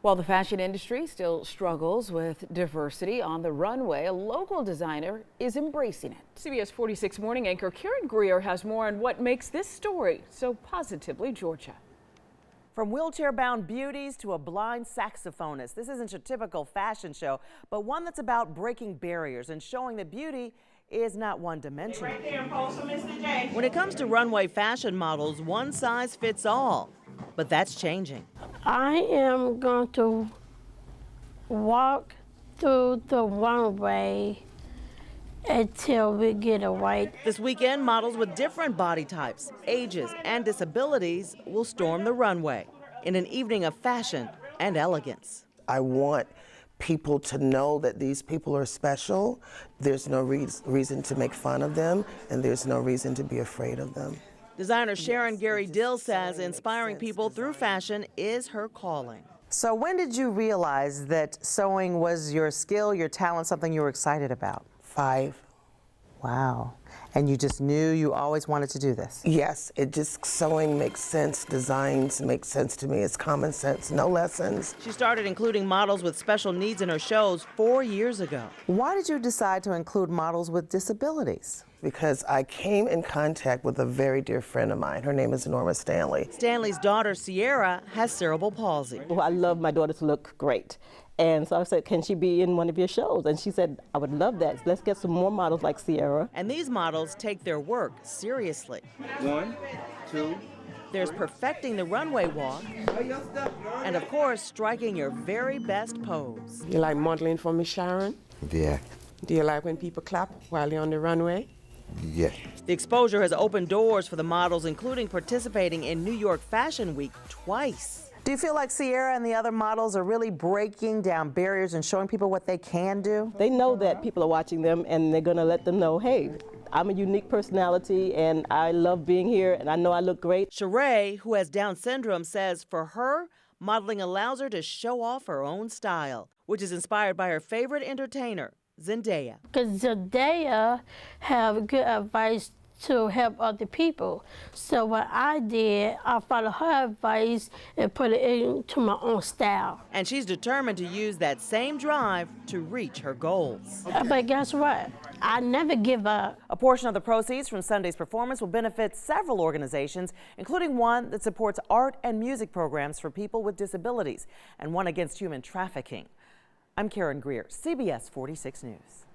While the fashion industry still struggles with diversity on the runway, a local designer is embracing it. CBS 46 morning anchor Karen Greer has more on what makes this story so positively Georgia. From wheelchair-bound beauties to a blind saxophonist, this isn't your typical fashion show, but one that's about breaking barriers and showing that beauty is not one-dimensional. Right there, pose for Mr. J. When it comes to runway fashion models, one size fits all, but that's changing. I am going to walk through the runway until we get it right. This weekend, models with different body types, ages, and disabilities will storm the runway in an evening of fashion and elegance. I want people to know that these people are special. There's no reason to make fun of them, and there's no reason to be afraid of them. Designer Sharon Gary Dill says inspiring people through fashion is her calling. So when did you realize that sewing was your skill, your talent, something you were excited about? 5. Wow. And you just knew you always wanted to do this? Yes, sewing makes sense, designs make sense to me. It's common sense, no lessons. She started including models with special needs in her shows 4 years ago. Why did you decide to include models with disabilities? Because I came in contact with a very dear friend of mine. Her name is Norma Stanley. Stanley's daughter, Sierra, has cerebral palsy. Well, I love my daughter to look great. And so I said, can she be in one of your shows? And she said, I would love that. Let's get some more models like Sierra. And these models take their work seriously. 1, 2. There's perfecting the runway walk, and of course, striking your very best pose. You like modeling for Miss Sharon? Yeah. Do you like when people clap while you're on the runway? Yeah. The exposure has opened doors for the models, including participating in New York Fashion Week twice. Do you feel like Sierra and the other models are really breaking down barriers and showing people what they can do? They know that people are watching them, and they're going to let them know, hey, I'm a unique personality, and I love being here, and I know I look great. Sheree, who has Down syndrome, says for her, modeling allows her to show off her own style, which is inspired by her favorite entertainer, Zendaya. Because Zendaya have good advice to help other people. So what I did, I followed her advice and put it into my own style. And she's determined to use that same drive to reach her goals. But guess what? I never give up. A portion of the proceeds from Sunday's performance will benefit several organizations, including one that supports art and music programs for people with disabilities and one against human trafficking. I'm Karen Greer, CBS 46 News.